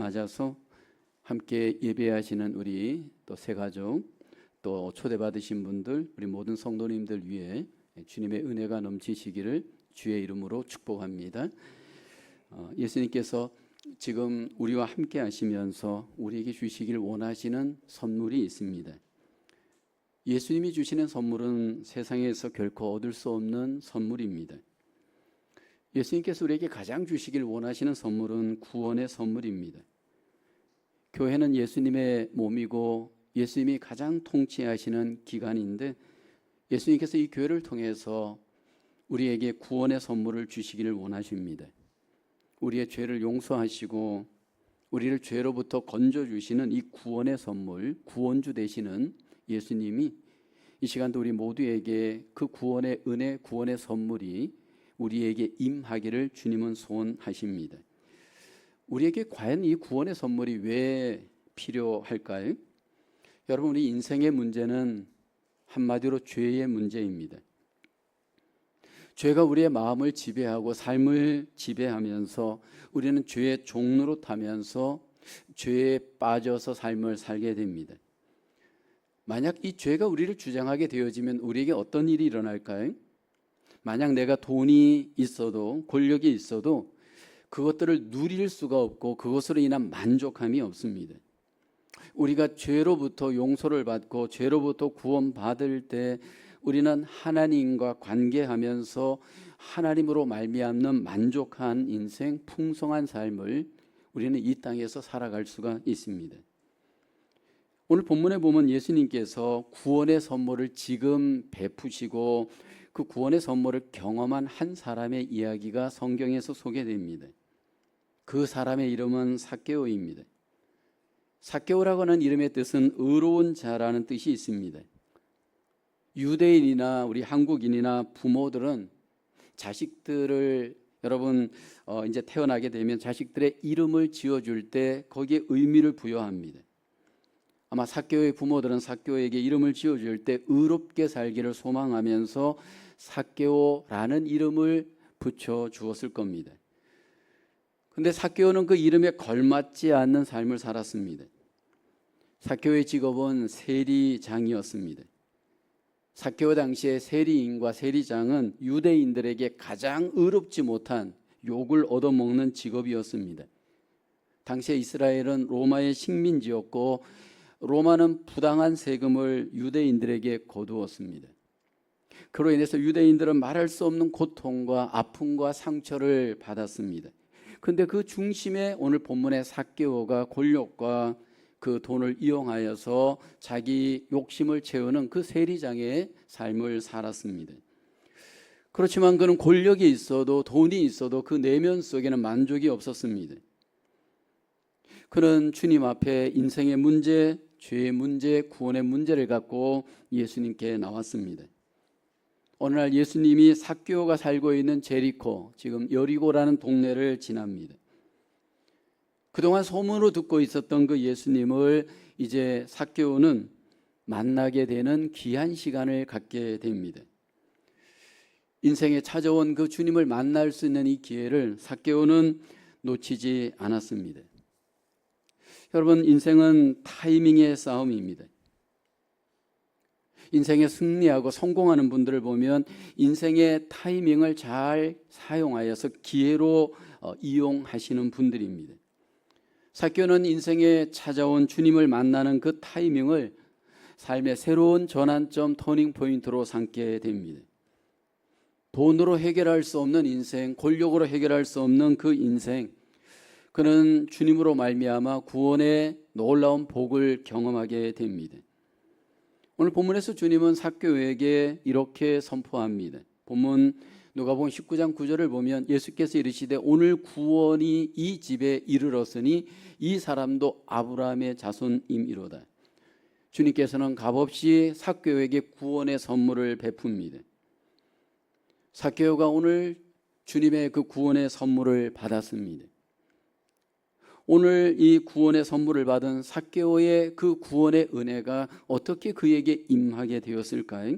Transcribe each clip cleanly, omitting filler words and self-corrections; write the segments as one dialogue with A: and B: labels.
A: 맞아서 함께 예배하시는 우리 또 새 가족, 또 초대받으신 분들, 우리 모든 성도님들 위해 주님의 은혜가 넘치시기를 주의 이름으로 축복합니다. 예수님께서 지금 우리와 함께 하시면서 우리에게 주시길 원하시는 선물이 있습니다. 예수님이 주시는 선물은 세상에서 결코 얻을 수 없는 선물입니다. 예수님께서 우리에게 가장 주시길 원하시는 선물은 구원의 선물입니다. 교회는 예수님의 몸이고 예수님이 가장 통치하시는 기관인데, 예수님께서 이 교회를 통해서 우리에게 구원의 선물을 주시기를 원하십니다. 우리의 죄를 용서하시고 우리를 죄로부터 건져주시는 이 구원의 선물, 구원주 되시는 예수님이 이 시간도 우리 모두에게 그 구원의 은혜, 구원의 선물이 우리에게 임하기를 주님은 소원하십니다. 우리에게 과연 이 구원의 선물이 왜 필요할까요? 여러분, 우리 인생의 문제는 한마디로 죄의 문제입니다. 죄가 우리의 마음을 지배하고 삶을 지배하면서 우리는 죄의 종로로 타면서 죄에 빠져서 삶을 살게 됩니다. 만약 이 죄가 우리를 주장하게 되어지면 우리에게 어떤 일이 일어날까요? 만약 내가 돈이 있어도 권력이 있어도 그것들을 누릴 수가 없고 그것으로 인한 만족함이 없습니다. 우리가 죄로부터 용서를 받고 죄로부터 구원받을 때 우리는 하나님과 관계하면서 하나님으로 말미암는 만족한 인생, 풍성한 삶을 우리는 이 땅에서 살아갈 수가 있습니다. 오늘 본문에 보면 예수님께서 구원의 선물을 지금 베푸시고 그 구원의 선물을 경험한 한 사람의 이야기가 성경에서 소개됩니다. 그 사람의 이름은 삭개오입니다. 삭개오라고 하는 이름의 뜻은 의로운 자라는 뜻이 있습니다. 유대인이나 우리 한국인이나 부모들은 자식들을 여러분 이제 태어나게 되면 자식들의 이름을 지어줄 때 거기에 의미를 부여합니다. 아마 삭개오의 부모들은 삭개오에게 이름을 지어줄 때 의롭게 살기를 소망하면서 삭개오라는 이름을 붙여 주었을 겁니다. 근데 삭개오는 그 이름에 걸맞지 않는 삶을 살았습니다. 삭개오의 직업은 세리장이었습니다. 삭개오 당시에 세리인과 세리장은 유대인들에게 가장 의롭지 못한 욕을 얻어먹는 직업이었습니다. 당시에 이스라엘은 로마의 식민지였고 로마는 부당한 세금을 유대인들에게 거두었습니다. 그로 인해서 유대인들은 말할 수 없는 고통과 아픔과 상처를 받았습니다. 그런데 그 중심에 오늘 본문의 삭개오가 권력과 그 돈을 이용하여서 자기 욕심을 채우는 그 세리장의 삶을 살았습니다. 그렇지만 그는 권력이 있어도 돈이 있어도 그 내면 속에는 만족이 없었습니다. 그는 주님 앞에 인생의 문제, 죄의 문제, 구원의 문제를 갖고 예수님께 나왔습니다. 어느 날 예수님이 삭개오가 살고 있는 제리코, 지금 여리고라는 동네를 지납니다. 그동안 소문으로 듣고 있었던 그 예수님을 이제 삭개오는 만나게 되는 귀한 시간을 갖게 됩니다. 인생에 찾아온 그 주님을 만날 수 있는 이 기회를 삭개오는 놓치지 않았습니다. 여러분, 인생은 타이밍의 싸움입니다. 인생에 승리하고 성공하는 분들을 보면 인생의 타이밍을 잘 사용하여서 기회로 이용하시는 분들입니다. 삭개오는 인생에 찾아온 주님을 만나는 그 타이밍을 삶의 새로운 전환점, 터닝 포인트로 삼게 됩니다. 돈으로 해결할 수 없는 인생, 권력으로 해결할 수 없는 그 인생, 그는 주님으로 말미암아 구원의 놀라운 복을 경험하게 됩니다. 오늘 본문에서 주님은 삭개오에게 이렇게 선포합니다. 본문 누가복음 19장 9절을 보면 예수께서 이르시되 오늘 구원이 이 집에 이르렀으니 이 사람도 아브라함의 자손임이로다. 주님께서는 값없이 삭개오에게 구원의 선물을 베풉니다. 삭개오가 오늘 주님의 그 구원의 선물을 받았습니다. 오늘 이 구원의 선물을 받은 삭개오의 그 구원의 은혜가 어떻게 그에게 임하게 되었을까요?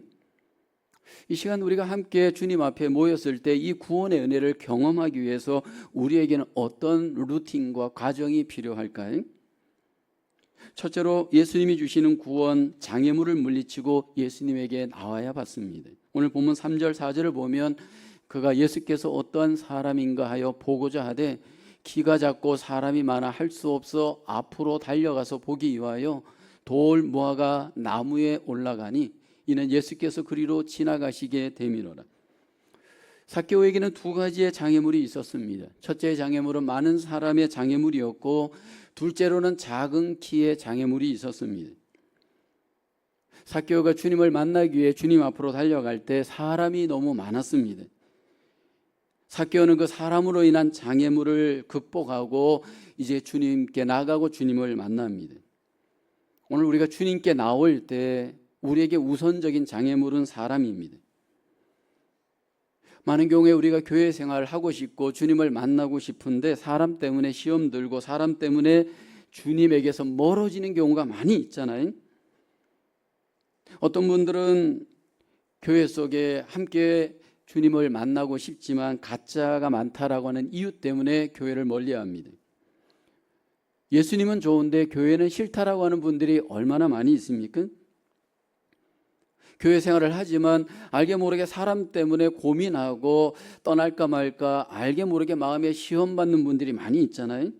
A: 이 시간 우리가 함께 주님 앞에 모였을 때 이 구원의 은혜를 경험하기 위해서 우리에게는 어떤 루틴과 과정이 필요할까요? 첫째로 예수님이 주시는 구원, 장애물을 물리치고 예수님에게 나와야 받습니다. 오늘 본문 3절 4절을 보면 그가 예수께서 어떠한 사람인가 하여 보고자 하되 키가 작고 사람이 많아 할 수 없어 앞으로 달려가서 보기 위하여 돌 무화과 나무에 올라가니 이는 예수께서 그리로 지나가시게 됨이로라. 삭개오에게는 두 가지의 장애물이 있었습니다. 첫째 장애물은 많은 사람의 장애물이었고 둘째로는 작은 키의 장애물이 있었습니다. 삭개오가 주님을 만나기 위해 주님 앞으로 달려갈 때 사람이 너무 많았습니다. 삭개오는 그 사람으로 인한 장애물을 극복하고 이제 주님께 나가고 주님을 만납니다. 오늘 우리가 주님께 나올 때 우리에게 우선적인 장애물은 사람입니다. 많은 경우에 우리가 교회 생활을 하고 싶고 주님을 만나고 싶은데 사람 때문에 시험 들고 사람 때문에 주님에게서 멀어지는 경우가 많이 있잖아요. 어떤 분들은 교회 속에 함께 주님을 만나고 싶지만 가짜가 많다라고 하는 이유 때문에 교회를 멀리합니다. 예수님은 좋은데 교회는 싫다라고 하는 분들이 얼마나 많이 있습니까? 교회 생활을 하지만 알게 모르게 사람 때문에 고민하고 떠날까 말까 알게 모르게 마음에 시험받는 분들이 많이 있잖아요.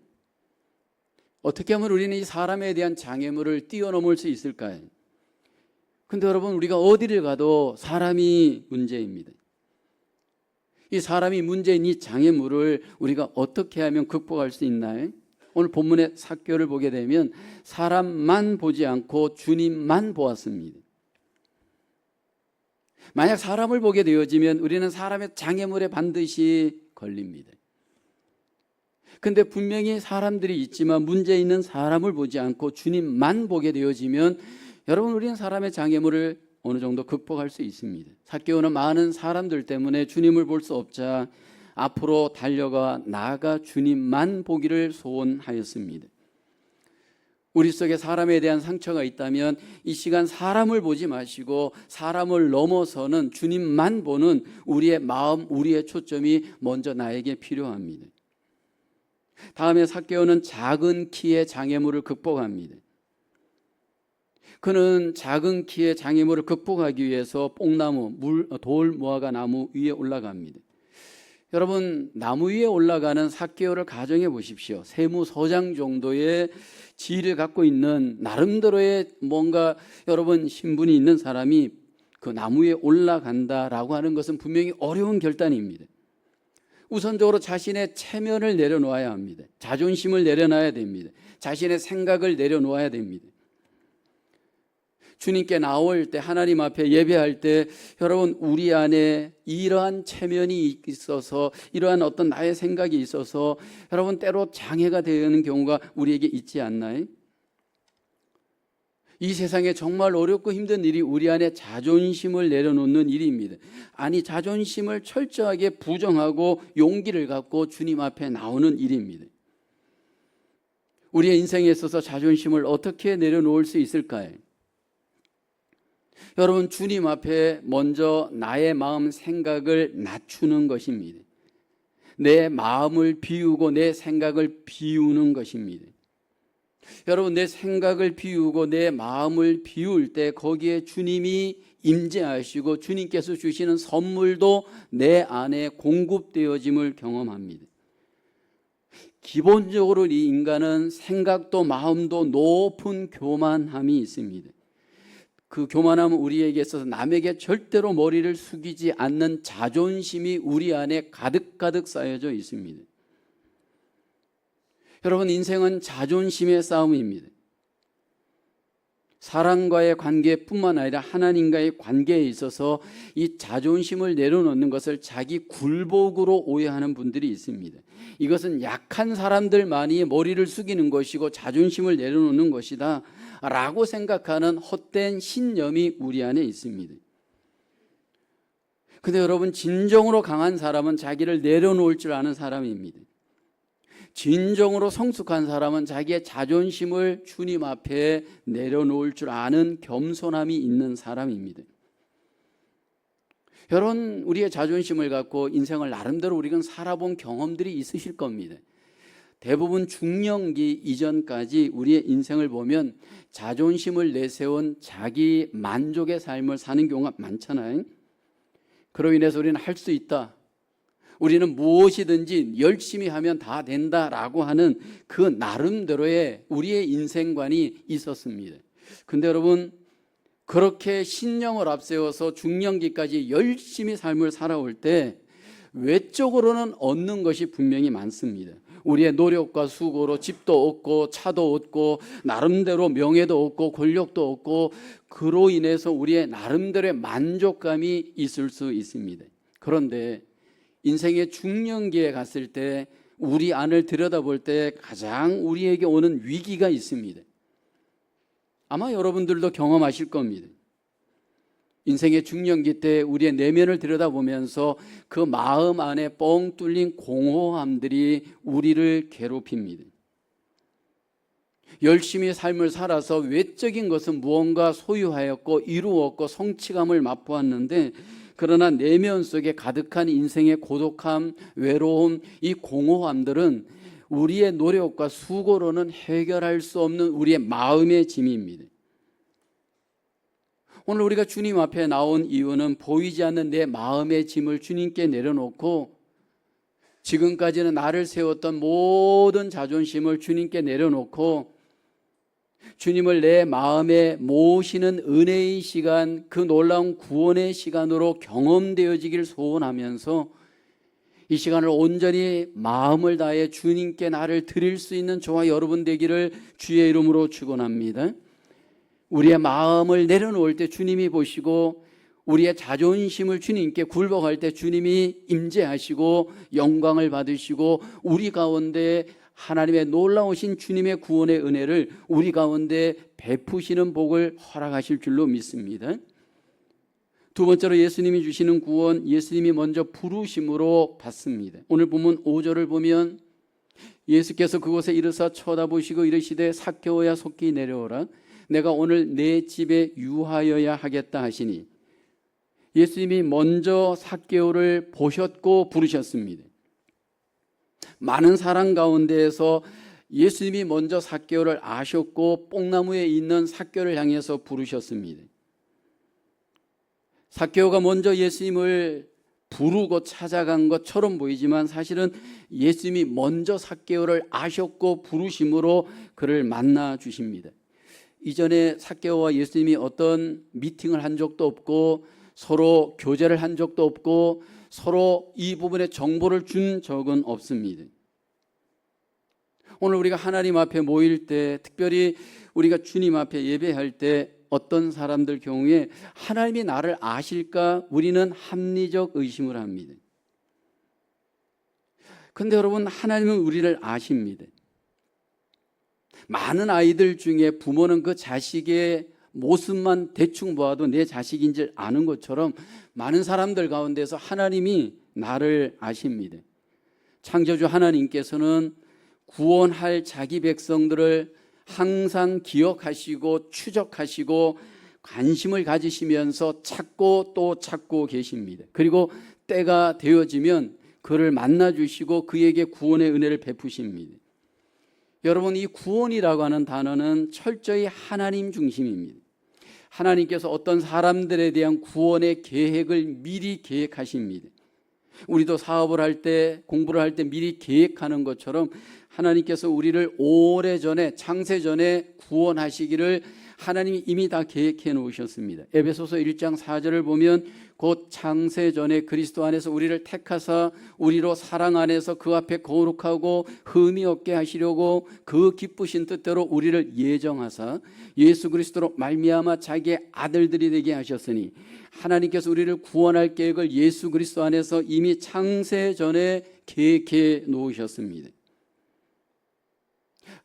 A: 어떻게 하면 우리는 이 사람에 대한 장애물을 뛰어넘을 수 있을까요? 근데 여러분, 우리가 어디를 가도 사람이 문제입니다. 이 사람이 문제인 이 장애물을 우리가 어떻게 하면 극복할 수 있나요? 오늘 본문의 삭개오를 보게 되면 사람만 보지 않고 주님만 보았습니다. 만약 사람을 보게 되어지면 우리는 사람의 장애물에 반드시 걸립니다. 근데 분명히 사람들이 있지만 문제 있는 사람을 보지 않고 주님만 보게 되어지면 여러분, 우리는 사람의 장애물을 어느 정도 극복할 수 있습니다. 삭개오는 많은 사람들 때문에 주님을 볼 수 없자 앞으로 달려가 나아가 주님만 보기를 소원하였습니다. 우리 속에 사람에 대한 상처가 있다면 이 시간 사람을 보지 마시고 사람을 넘어서는 주님만 보는 우리의 마음, 우리의 초점이 먼저 나에게 필요합니다. 다음에 삭개오는 작은 키의 장애물을 극복합니다. 그는 작은 키의 장애물을 극복하기 위해서 뽕나무, 돌 무화과 나무 위에 올라갑니다. 여러분, 나무 위에 올라가는 삭개오를 가정해 보십시오. 세무서장 정도의 지위를 갖고 있는 나름대로의 뭔가 여러분 신분이 있는 사람이 그 나무 위에 올라간다라고 하는 것은 분명히 어려운 결단입니다. 우선적으로 자신의 체면을 내려놓아야 합니다. 자존심을 내려놔야 됩니다. 자신의 생각을 내려놓아야 됩니다. 주님께 나올 때, 하나님 앞에 예배할 때 여러분, 우리 안에 이러한 체면이 있어서 이러한 어떤 나의 생각이 있어서 여러분 때로 장애가 되는 경우가 우리에게 있지 않나요? 이 세상에 정말 어렵고 힘든 일이 우리 안에 자존심을 내려놓는 일입니다. 아니, 자존심을 철저하게 부정하고 용기를 갖고 주님 앞에 나오는 일입니다. 우리의 인생에 있어서 자존심을 어떻게 내려놓을 수 있을까요? 여러분, 주님 앞에 먼저 나의 마음 생각을 낮추는 것입니다. 내 마음을 비우고 내 생각을 비우는 것입니다. 여러분, 내 생각을 비우고 내 마음을 비울 때 거기에 주님이 임재하시고 주님께서 주시는 선물도 내 안에 공급되어짐을 경험합니다. 기본적으로 이 인간은 생각도 마음도 높은 교만함이 있습니다. 그 교만함은 우리에게 있어서 남에게 절대로 머리를 숙이지 않는 자존심이 우리 안에 가득가득 쌓여져 있습니다. 여러분, 인생은 자존심의 싸움입니다. 사람과의 관계뿐만 아니라 하나님과의 관계에 있어서 이 자존심을 내려놓는 것을 자기 굴복으로 오해하는 분들이 있습니다. 이것은 약한 사람들만이 머리를 숙이는 것이고 자존심을 내려놓는 것이다 라고 생각하는 헛된 신념이 우리 안에 있습니다. 근데 여러분, 진정으로 강한 사람은 자기를 내려놓을 줄 아는 사람입니다. 진정으로 성숙한 사람은 자기의 자존심을 주님 앞에 내려놓을 줄 아는 겸손함이 있는 사람입니다. 여러분, 우리의 자존심을 갖고 인생을 나름대로 우리가 살아본 경험들이 있으실 겁니다. 대부분 중년기 이전까지 우리의 인생을 보면 자존심을 내세운 자기 만족의 삶을 사는 경우가 많잖아요. 그로 인해서 우리는 할 수 있다, 우리는 무엇이든지 열심히 하면 다 된다라고 하는 그 나름대로의 우리의 인생관이 있었습니다. 근데 여러분, 그렇게 신령을 앞세워서 중년기까지 열심히 삶을 살아올 때 외적으로는 얻는 것이 분명히 많습니다. 우리의 노력과 수고로 집도 얻고 차도 얻고 나름대로 명예도 얻고 권력도 얻고, 그로 인해서 우리의 나름대로의 만족감이 있을 수 있습니다. 그런데 인생의 중년기에 갔을 때 우리 안을 들여다볼 때 가장 우리에게 오는 위기가 있습니다. 아마 여러분들도 경험하실 겁니다. 인생의 중년기 때 우리의 내면을 들여다보면서 그 마음 안에 뻥 뚫린 공허함들이 우리를 괴롭힙니다. 열심히 삶을 살아서 외적인 것은 무언가 소유하였고 이루었고 성취감을 맛보았는데, 그러나 내면 속에 가득한 인생의 고독함, 외로움, 이 공허함들은 우리의 노력과 수고로는 해결할 수 없는 우리의 마음의 짐입니다. 오늘 우리가 주님 앞에 나온 이유는 보이지 않는 내 마음의 짐을 주님께 내려놓고, 지금까지는 나를 세웠던 모든 자존심을 주님께 내려놓고 주님을 내 마음에 모시는 은혜의 시간, 그 놀라운 구원의 시간으로 경험되어지길 소원하면서 이 시간을 온전히 마음을 다해 주님께 나를 드릴 수 있는 저와 여러분 되기를 주의 이름으로 축원합니다. 우리의 마음을 내려놓을 때 주님이 보시고, 우리의 자존심을 주님께 굴복할 때 주님이 임재하시고 영광을 받으시고, 우리 가운데 하나님의 놀라우신 주님의 구원의 은혜를 우리 가운데 베푸시는 복을 허락하실 줄로 믿습니다. 두 번째로 예수님이 주시는 구원, 예수님이 먼저 부르심으로 받습니다. 오늘 본문 5절을 보면 예수께서 그곳에 이르사 쳐다보시고 이르시되 삭개오야 속히 내려오라, 내가 오늘 내 집에 유하여야 하겠다 하시니, 예수님이 먼저 삭개오를 보셨고 부르셨습니다. 많은 사람 가운데에서 예수님이 먼저 삭개오를 아셨고 뽕나무에 있는 삭개오를 향해서 부르셨습니다. 삭개오가 먼저 예수님을 부르고 찾아간 것처럼 보이지만 사실은 예수님이 먼저 삭개오를 아셨고 부르심으로 그를 만나 주십니다. 이전에 삭개오와 예수님이 어떤 미팅을 한 적도 없고 서로 교제를 한 적도 없고 서로 이 부분에 정보를 준 적은 없습니다. 오늘 우리가 하나님 앞에 모일 때, 특별히 우리가 주님 앞에 예배할 때 어떤 사람들 경우에 하나님이 나를 아실까 우리는 합리적 의심을 합니다. 그런데 여러분, 하나님은 우리를 아십니다. 많은 아이들 중에 부모는 그 자식의 모습만 대충 보아도 내 자식인 줄 아는 것처럼 많은 사람들 가운데서 하나님이 나를 아십니다. 창조주 하나님께서는 구원할 자기 백성들을 항상 기억하시고 추적하시고 관심을 가지시면서 찾고 또 찾고 계십니다. 그리고 때가 되어지면 그를 만나주시고 그에게 구원의 은혜를 베푸십니다. 여러분, 이 구원이라고 하는 단어는 철저히 하나님 중심입니다. 하나님께서 어떤 사람들에 대한 구원의 계획을 미리 계획하십니다. 우리도 사업을 할 때, 공부를 할 때 미리 계획하는 것처럼 하나님께서 우리를 오래전에, 창세전에 구원하시기를 하나님이 이미 다 계획해 놓으셨습니다. 에베소서 1장 4절을 보면 곧 창세전에 그리스도 안에서 우리를 택하사 우리로 사랑 안에서 그 앞에 거룩하고 흠이 없게 하시려고 그 기쁘신 뜻대로 우리를 예정하사 예수 그리스도로 말미암아 자기의 아들들이 되게 하셨으니, 하나님께서 우리를 구원할 계획을 예수 그리스도 안에서 이미 창세전에 계획해 놓으셨습니다.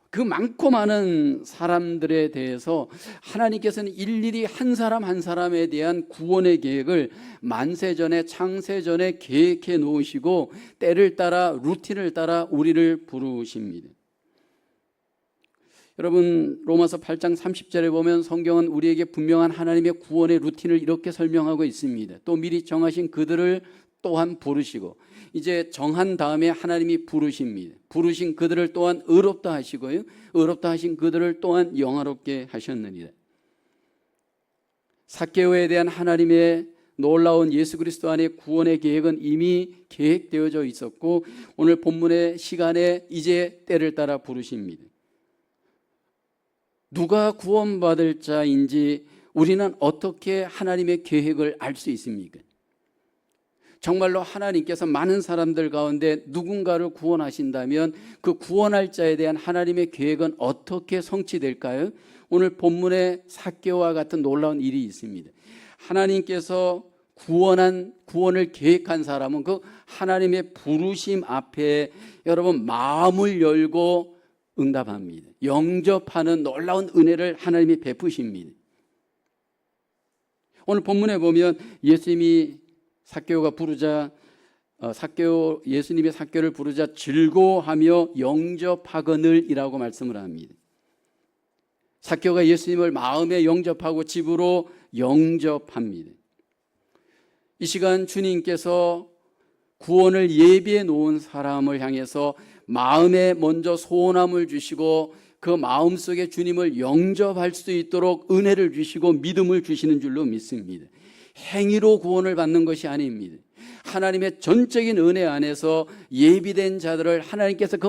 A: 그 많고 많은 사람들에 대해서 하나님께서는 일일이 한 사람 한 사람에 대한 구원의 계획을 만세전에, 창세전에 계획해 놓으시고 때를 따라 루틴을 따라 우리를 부르십니다. 여러분 로마서 8장 30절에 보면 성경은 우리에게 분명한 하나님의 구원의 루틴을 이렇게 설명하고 있습니다. 또 미리 정하신 그들을 또한 부르시고, 이제 정한 다음에 하나님이 부르십니다. 부르신 그들을 또한 의롭다 하시고요, 의롭다 하신 그들을 또한 영화롭게 하셨느니라. 삭개오에 대한 하나님의 놀라운 예수 그리스도 안의 구원의 계획은 이미 계획되어져 있었고, 오늘 본문의 시간에 이제 때를 따라 부르십니다. 누가 구원받을 자인지 우리는 어떻게 하나님의 계획을 알 수 있습니까? 정말로 하나님께서 많은 사람들 가운데 누군가를 구원하신다면 그 구원할 자에 대한 하나님의 계획은 어떻게 성취될까요? 오늘 본문에 삭개오와 같은 놀라운 일이 있습니다. 하나님께서 구원을 계획한 사람은 그 하나님의 부르심 앞에 여러분 마음을 열고 응답합니다. 영접하는 놀라운 은혜를 하나님이 베푸십니다. 오늘 본문에 보면 예수님이 예수님이 삭개오를 부르자 즐거워하며 영접하거늘이라고 말씀을 합니다. 삭개오가 예수님을 마음에 영접하고 집으로 영접합니다. 이 시간 주님께서 구원을 예비해 놓은 사람을 향해서 마음에 먼저 소원함을 주시고 그 마음속에 주님을 영접할 수 있도록 은혜를 주시고 믿음을 주시는 줄로 믿습니다. 행위로 구원을 받는 것이 아닙니다. 하나님의 전적인 은혜 안에서 예비된 자들을 하나님께서 그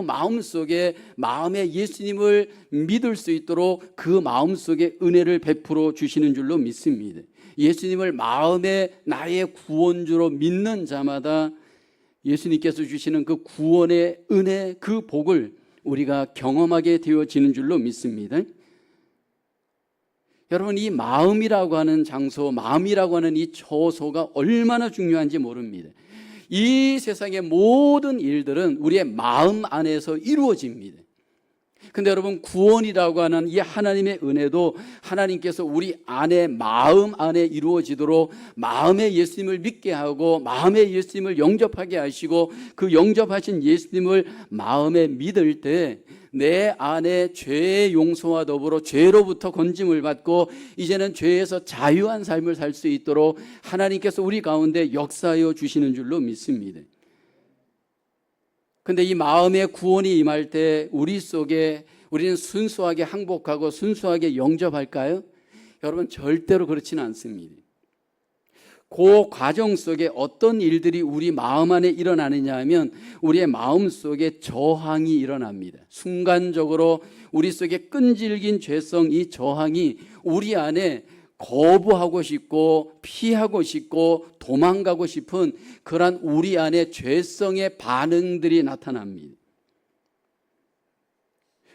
A: 마음에 예수님을 믿을 수 있도록 그 마음속에 은혜를 베풀어 주시는 줄로 믿습니다. 예수님을 마음에 나의 구원주로 믿는 자마다 예수님께서 주시는 그 구원의 은혜, 그 복을 우리가 경험하게 되어지는 줄로 믿습니다. 여러분, 이 마음이라고 하는 장소, 마음이라고 하는 이 처소가 얼마나 중요한지 모릅니다. 이 세상의 모든 일들은 우리의 마음 안에서 이루어집니다. 근데 여러분, 구원이라고 하는 이 하나님의 은혜도 하나님께서 우리 안에, 마음 안에 이루어지도록 마음에 예수님을 믿게 하고 마음에 예수님을 영접하게 하시고, 그 영접하신 예수님을 마음에 믿을 때 내 안에 죄의 용서와 더불어 죄로부터 건짐을 받고 이제는 죄에서 자유한 삶을 살 수 있도록 하나님께서 우리 가운데 역사하여 주시는 줄로 믿습니다. 근데 이 마음의 구원이 임할 때 우리 속에 우리는 순수하게 항복하고 순수하게 영접할까요? 여러분, 절대로 그렇지는 않습니다. 그 과정 속에 어떤 일들이 우리 마음 안에 일어나느냐 하면 우리의 마음 속에 저항이 일어납니다. 순간적으로 우리 속에 끈질긴 죄성, 이 저항이 우리 안에 거부하고 싶고 피하고 싶고 도망가고 싶은 그러한 우리 안에 죄성의 반응들이 나타납니다.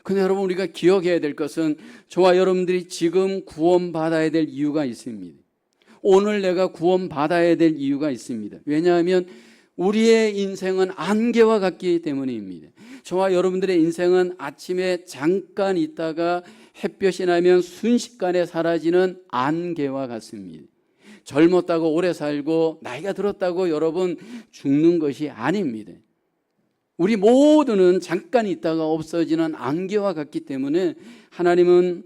A: 근데 여러분, 우리가 기억해야 될 것은 저와 여러분들이 지금 구원받아야 될 이유가 있습니다. 오늘 내가 구원받아야 될 이유가 있습니다. 왜냐하면 우리의 인생은 안개와 같기 때문입니다. 저와 여러분들의 인생은 아침에 잠깐 있다가 햇볕이 나면 순식간에 사라지는 안개와 같습니다. 젊었다고 오래 살고 나이가 들었다고 여러분 죽는 것이 아닙니다. 우리 모두는 잠깐 있다가 없어지는 안개와 같기 때문에 하나님은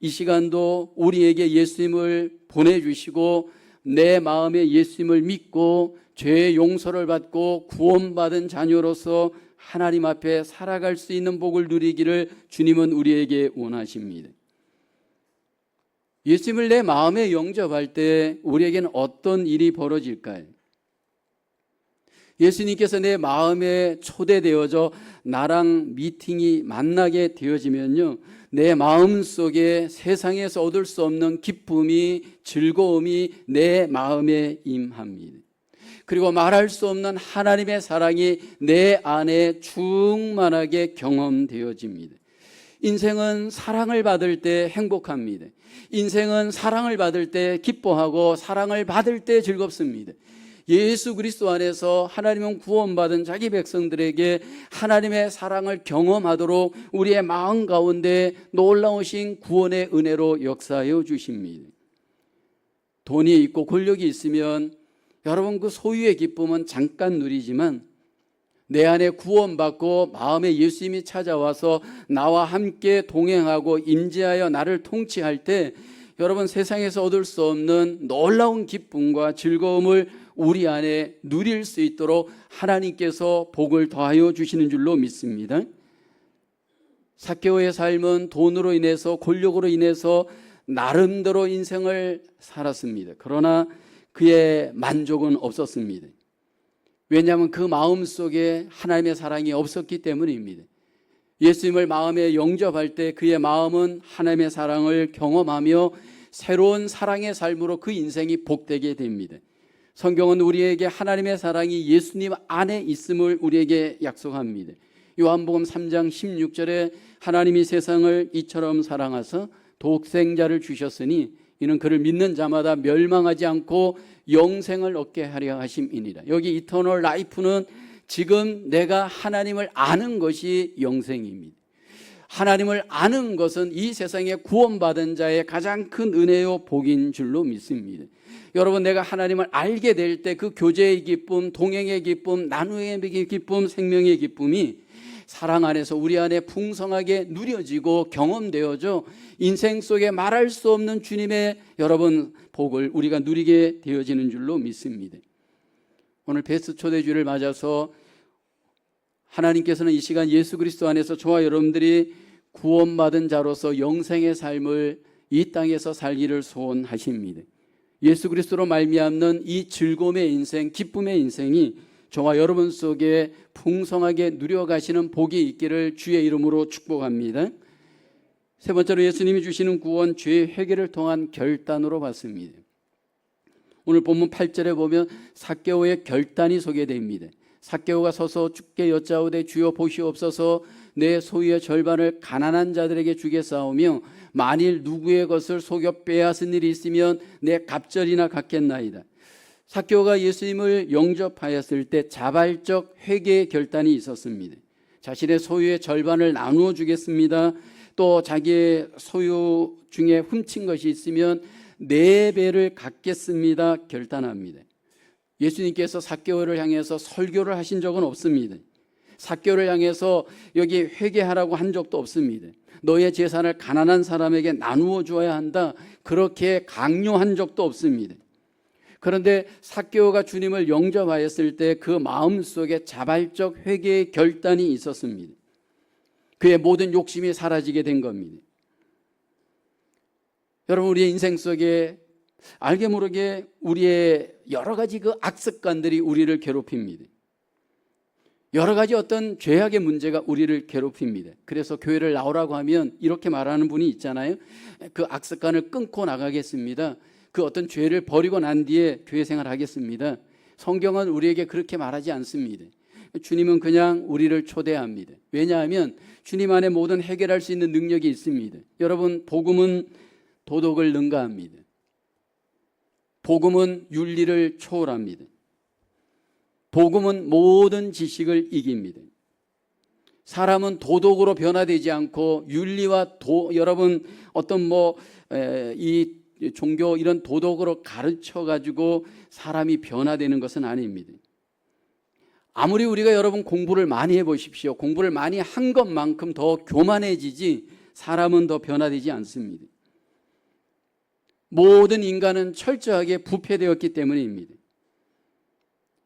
A: 이 시간도 우리에게 예수님을 보내주시고 내 마음에 예수님을 믿고 죄의 용서를 받고 구원받은 자녀로서 하나님 앞에 살아갈 수 있는 복을 누리기를 주님은 우리에게 원하십니다. 예수님을 내 마음에 영접할 때 우리에게는 어떤 일이 벌어질까요? 예수님께서 내 마음에 초대되어져 나랑 미팅이 만나게 되어지면요, 내 마음속에 세상에서 얻을 수 없는 기쁨이, 즐거움이 내 마음에 임합니다. 그리고 말할 수 없는 하나님의 사랑이 내 안에 충만하게 경험되어집니다. 인생은 사랑을 받을 때 행복합니다. 인생은 사랑을 받을 때 기뻐하고 사랑을 받을 때 즐겁습니다. 예수 그리스도 안에서 하나님은 구원받은 자기 백성들에게 하나님의 사랑을 경험하도록 우리의 마음 가운데 놀라우신 구원의 은혜로 역사하여 주십니다. 돈이 있고 권력이 있으면 여러분 그 소유의 기쁨은 잠깐 누리지만 내 안에 구원받고 마음에 예수님이 찾아와서 나와 함께 동행하고 임재하여 나를 통치할 때 여러분, 세상에서 얻을 수 없는 놀라운 기쁨과 즐거움을 우리 안에 누릴 수 있도록 하나님께서 복을 더하여 주시는 줄로 믿습니다. 삭개오의 삶은 돈으로 인해서, 권력으로 인해서 나름대로 인생을 살았습니다. 그러나 그의 만족은 없었습니다. 왜냐하면 그 마음속에 하나님의 사랑이 없었기 때문입니다. 예수님을 마음에 영접할 때 그의 마음은 하나님의 사랑을 경험하며 새로운 사랑의 삶으로 그 인생이 복되게 됩니다. 성경은 우리에게 하나님의 사랑이 예수님 안에 있음을 우리에게 약속합니다. 요한복음 3장 16절에 하나님이 세상을 이처럼 사랑하사 독생자를 주셨으니 이는 그를 믿는 자마다 멸망하지 않고 영생을 얻게 하려 하심이니라. 여기 이터널 라이프는 지금 내가 하나님을 아는 것이 영생입니다. 하나님을 아는 것은 이 세상에 구원받은 자의 가장 큰 은혜요 복인 줄로 믿습니다. 여러분, 내가 하나님을 알게 될 때 그 교제의 기쁨, 동행의 기쁨, 나눔의 기쁨, 생명의 기쁨이 사랑 안에서 우리 안에 풍성하게 누려지고 경험되어져 인생 속에 말할 수 없는 주님의 여러분 복을 우리가 누리게 되어지는 줄로 믿습니다. 오늘 베스트 초대주를 맞아서 하나님께서는 이 시간 예수 그리스도 안에서 저와 여러분들이 구원받은 자로서 영생의 삶을 이 땅에서 살기를 소원하십니다. 예수 그리스도로 말미암는 이 즐거움의 인생, 기쁨의 인생이 저와 여러분 속에 풍성하게 누려가시는 복이 있기를 주의 이름으로 축복합니다. 세 번째로 예수님이 주시는 구원, 죄의 회개를 통한 결단으로 받습니다. 오늘 본문 8절에 보면 삭개오의 결단이 소개됩니다. 삭개오가 서서 주께 여짜오되 주여 보시옵소서, 내 소유의 절반을 가난한 자들에게 주겠사오며 만일 누구의 것을 속여 빼앗은 일이 있으면 내 갑절이나 갚겠나이다. 삭개오가 예수님을 영접하였을 때 자발적 회개의 결단이 있었습니다. 자신의 소유의 절반을 나누어 주겠습니다. 또 자기의 소유 중에 훔친 것이 있으면 4배를 갚겠습니다 결단합니다. 예수님께서 삭개오를 향해서 설교를 하신 적은 없습니다. 삭개오를 향해서 여기 회개하라고 한 적도 없습니다. 너의 재산을 가난한 사람에게 나누어 주어야 한다, 그렇게 강요한 적도 없습니다. 그런데 삭개오가 주님을 영접하였을 때 그 마음속에 자발적 회개의 결단이 있었습니다. 그의 모든 욕심이 사라지게 된 겁니다. 여러분, 우리의 인생 속에 알게 모르게 우리의 여러 가지 그 악습관들이 우리를 괴롭힙니다. 여러 가지 어떤 죄악의 문제가 우리를 괴롭힙니다. 그래서 교회를 나오라고 하면 이렇게 말하는 분이 있잖아요. 그 악습관을 끊고 나가겠습니다. 그 어떤 죄를 버리고 난 뒤에 교회 생활 하겠습니다. 성경은 우리에게 그렇게 말하지 않습니다. 주님은 그냥 우리를 초대합니다. 왜냐하면 주님 안에 모든 해결할 수 있는 능력이 있습니다. 여러분, 복음은 도덕을 능가합니다. 복음은 윤리를 초월합니다. 복음은 모든 지식을 이깁니다. 사람은 도덕으로 변화되지 않고 윤리와 여러분 어떤 이 종교 이런 도덕으로 가르쳐 가지고 사람이 변화되는 것은 아닙니다. 아무리 우리가 여러분 공부를 많이 해보십시오. 공부를 많이 한 것만큼 더 교만해지지 사람은 더 변화되지 않습니다. 모든 인간은 철저하게 부패되었기 때문입니다.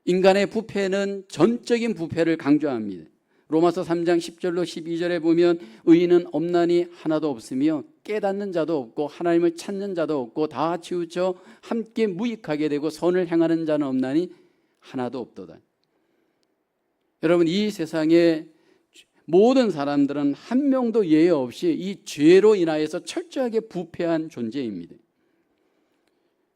A: 인간의 부패는 전적인 부패를 강조합니다. 로마서 3장 10절로 12절에 보면 의인은 없나니 하나도 없으며 깨닫는 자도 없고 하나님을 찾는 자도 없고 다 치우쳐 함께 무익하게 되고 선을 행하는 자는 없나니 하나도 없도다. 여러분, 이 세상에 모든 사람들은 한 명도 예외 없이 이 죄로 인하여서 철저하게 부패한 존재입니다.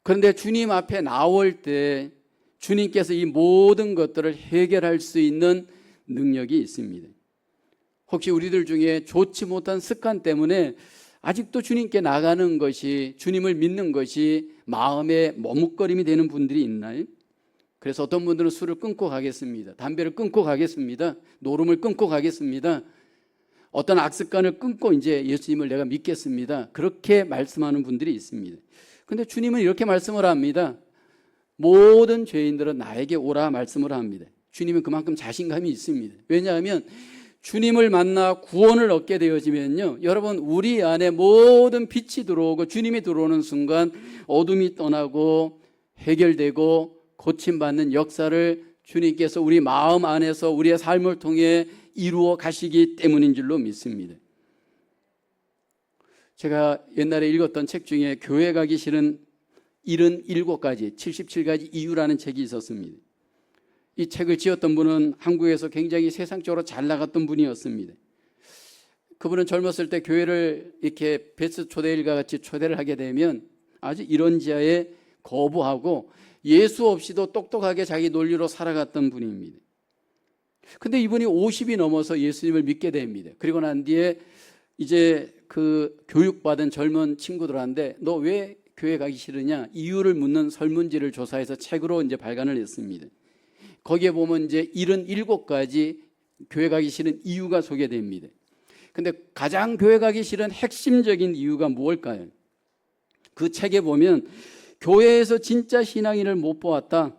A: 그런데 주님 앞에 나올 때 주님께서 이 모든 것들을 해결할 수 있는 능력이 있습니다. 혹시 우리들 중에 좋지 못한 습관 때문에 아직도 주님께 나가는 것이, 주님을 믿는 것이 마음에 머뭇거림이 되는 분들이 있나요? 그래서 어떤 분들은 술을 끊고 가겠습니다. 담배를 끊고 가겠습니다. 노름을 끊고 가겠습니다. 어떤 악습관을 끊고 이제 예수님을 내가 믿겠습니다. 그렇게 말씀하는 분들이 있습니다. 그런데 주님은 이렇게 말씀을 합니다. 모든 죄인들은 나에게 오라 말씀을 합니다. 주님은 그만큼 자신감이 있습니다. 왜냐하면 주님을 만나 구원을 얻게 되어지면요, 여러분, 우리 안에 모든 빛이 들어오고 주님이 들어오는 순간 어둠이 떠나고 해결되고 고침받는 역사를 주님께서 우리 마음 안에서 우리의 삶을 통해 이루어 가시기 때문인 줄로 믿습니다. 제가 옛날에 읽었던 책 중에 교회 가기 싫은 77가지, 77가지 이유라는 책이 있었습니다. 이 책을 지었던 분은 한국에서 굉장히 세상적으로 잘 나갔던 분이었습니다. 그분은 젊었을 때 교회를 이렇게 베스 초대일과 같이 초대를 하게 되면 아주 이런지하에 거부하고 예수 없이도 똑똑하게 자기 논리로 살아갔던 분입니다. 근데 이분이 50이 넘어서 예수님을 믿게 됩니다. 그리고 난 뒤에 이제 그 교육받은 젊은 친구들한테 너 왜 교회 가기 싫으냐 이유를 묻는 설문지를 조사해서 책으로 이제 발간을 했습니다. 거기에 보면 이제 77가지 교회 가기 싫은 이유가 소개됩니다. 근데 가장 교회 가기 싫은 핵심적인 이유가 무엇일까요? 그 책에 보면 교회에서 진짜 신앙인을 못 보았다.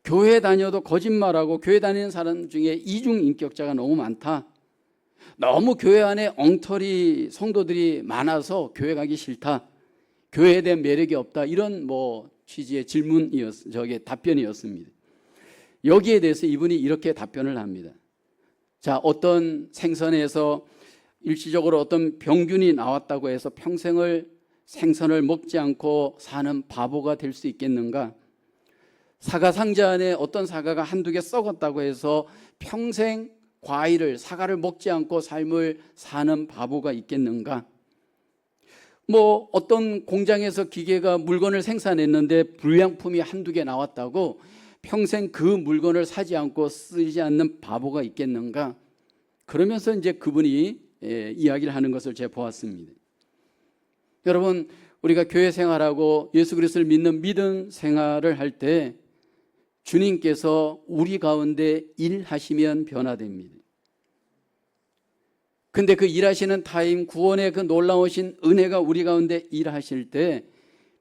A: 교회 다녀도 거짓말하고 교회 다니는 사람 중에 이중인격자가 너무 많다. 너무 교회 안에 엉터리 성도들이 많아서 교회 가기 싫다. 교회에 대한 매력이 없다. 이런 취지의 답변이었습니다. 여기에 대해서 이분이 이렇게 답변을 합니다. 자, 어떤 생선에서 일시적으로 어떤 병균이 나왔다고 해서 평생을 생선을 먹지 않고 사는 바보가 될 수 있겠는가? 사과 상자 안에 어떤 사과가 한두 개 썩었다고 해서 평생 사과를 먹지 않고 삶을 사는 바보가 있겠는가? 어떤 공장에서 기계가 물건을 생산했는데 불량품이 한두 개 나왔다고 평생 그 물건을 사지 않고 쓰지 않는 바보가 있겠는가? 그러면서 이제 그분이 이야기를 하는 것을 제가 보았습니다. 여러분, 우리가 교회 생활하고 예수 그리스도를 믿는 믿음 생활을 할 때 주님께서 우리 가운데 일하시면 변화됩니다. 근데 그 일하시는 타임, 구원의 그 놀라우신 은혜가 우리 가운데 일하실 때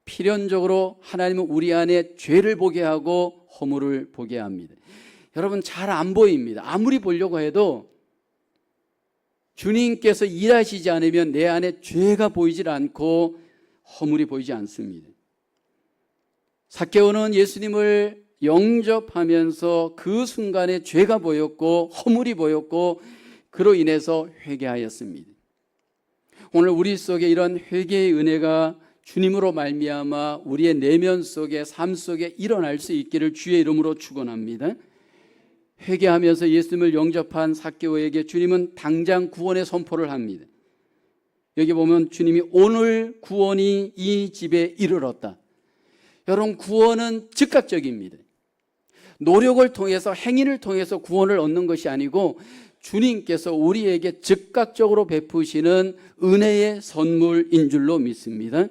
A: 필연적으로 하나님은 우리 안에 죄를 보게 하고 허물을 보게 합니다. 여러분, 잘 안 보입니다. 아무리 보려고 해도 주님께서 일하시지 않으면 내 안에 죄가 보이질 않고 허물이 보이지 않습니다. 삭개오는 예수님을 영접하면서 그 순간에 죄가 보였고 허물이 보였고 그로 인해서 회개하였습니다. 오늘 우리 속에 이런 회개의 은혜가 주님으로 말미암아 우리의 내면 속에 삶 속에 일어날 수 있기를 주의 이름으로 축원합니다. 회개하면서 예수님을 영접한 삭개오에게 주님은 당장 구원의 선포를 합니다. 여기 보면 주님이 오늘 구원이 이 집에 이르렀다. 여러분, 구원은 즉각적입니다. 노력을 통해서 행위를 통해서 구원을 얻는 것이 아니고 주님께서 우리에게 즉각적으로 베푸시는 은혜의 선물인 줄로 믿습니다.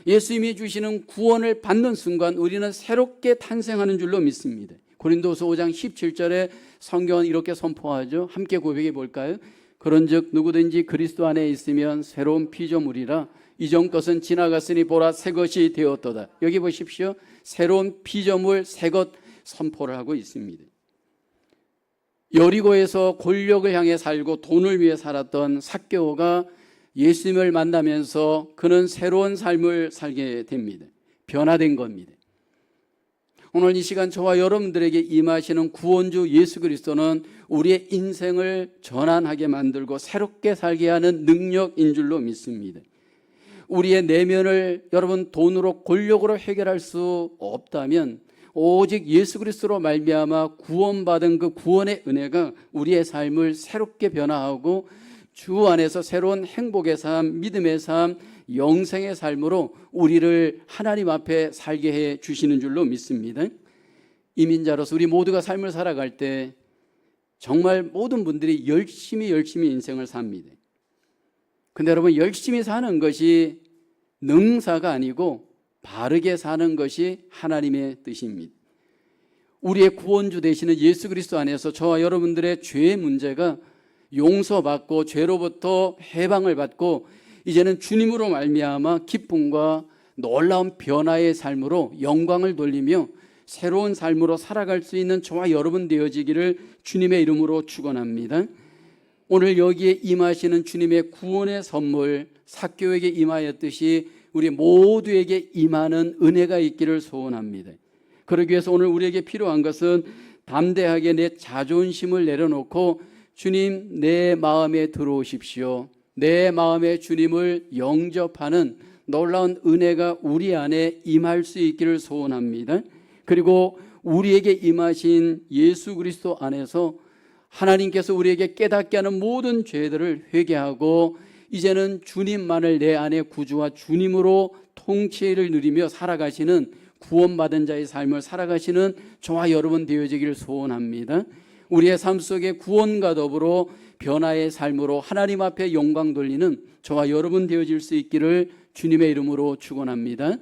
A: 예수님이 주시는 구원을 받는 순간 우리는 새롭게 탄생하는 줄로 믿습니다. 고린도서 5장 17절에 성경은 이렇게 선포하죠. 함께 고백해 볼까요? 그런즉 누구든지 그리스도 안에 있으면 새로운 피조물이라 이전 것은 지나갔으니 보라 새 것이 되었도다. 여기 보십시오. 새로운 피조물 새 것 선포를 하고 있습니다. 여리고에서 권력을 향해 살고 돈을 위해 살았던 삭개오가 예수님을 만나면서 그는 새로운 삶을 살게 됩니다. 변화된 겁니다. 오늘 이 시간 저와 여러분들에게 임하시는 구원주 예수 그리스도는 우리의 인생을 전환하게 만들고 새롭게 살게 하는 능력인 줄로 믿습니다. 우리의 내면을 여러분 돈으로 권력으로 해결할 수 없다면 오직 예수 그리스도로 말미암아 구원받은 그 구원의 은혜가 우리의 삶을 새롭게 변화하고 주 안에서 새로운 행복의 삶, 믿음의 삶, 영생의 삶으로 우리를 하나님 앞에 살게 해 주시는 줄로 믿습니다. 이민자로서 우리 모두가 삶을 살아갈 때 정말 모든 분들이 열심히 인생을 삽니다. 근데 여러분, 열심히 사는 것이 능사가 아니고 바르게 사는 것이 하나님의 뜻입니다. 우리의 구원주 되시는 예수 그리스도 안에서 저와 여러분들의 죄의 문제가 용서받고 죄로부터 해방을 받고 이제는 주님으로 말미암아 기쁨과 놀라운 변화의 삶으로 영광을 돌리며 새로운 삶으로 살아갈 수 있는 저와 여러분 되어지기를 주님의 이름으로 축원합니다. 오늘 여기에 임하시는 주님의 구원의 선물 삭개오에게 임하였듯이 우리 모두에게 임하는 은혜가 있기를 소원합니다. 그러기 위해서 오늘 우리에게 필요한 것은 담대하게 내 자존심을 내려놓고 주님 내 마음에 들어오십시오. 내 마음에 주님을 영접하는 놀라운 은혜가 우리 안에 임할 수 있기를 소원합니다. 그리고 우리에게 임하신 예수 그리스도 안에서 하나님께서 우리에게 깨닫게 하는 모든 죄들을 회개하고 이제는 주님만을 내 안에 구주와 주님으로 통치를 누리며 살아가시는 구원받은 자의 삶을 살아가시는 저와 여러분 되어지기를 소원합니다. 우리의 삶 속에 구원과 더불어 변화의 삶으로 하나님 앞에 영광 돌리는 저와 여러분 되어질 수 있기를 주님의 이름으로 축원합니다.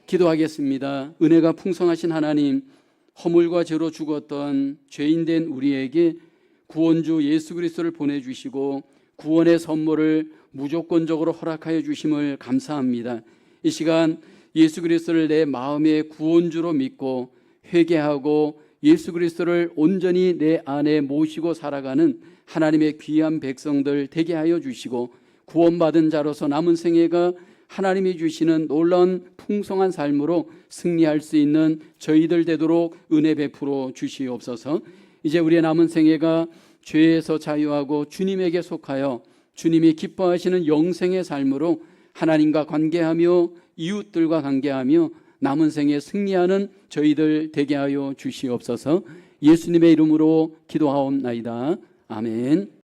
A: 기도하겠습니다. 은혜가 풍성하신 하나님, 허물과 죄로 죽었던 죄인된 우리에게 구원주 예수 그리스도를 보내주시고 구원의 선물을 무조건적으로 허락하여 주심을 감사합니다. 이 시간 예수 그리스도를 내 마음의 구원주로 믿고 회개하고 예수 그리스도를 온전히 내 안에 모시고 살아가는 하나님의 귀한 백성들 되게 하여 주시고 구원받은 자로서 남은 생애가 하나님이 주시는 놀라운 풍성한 삶으로 승리할 수 있는 저희들 되도록 은혜 베풀어 주시옵소서. 이제 우리의 남은 생애가 죄에서 자유하고 주님에게 속하여 주님이 기뻐하시는 영생의 삶으로 하나님과 관계하며 이웃들과 관계하며 남은 생에 승리하는 저희들 되게 하여 주시옵소서. 예수님의 이름으로 기도하옵나이다. 아멘.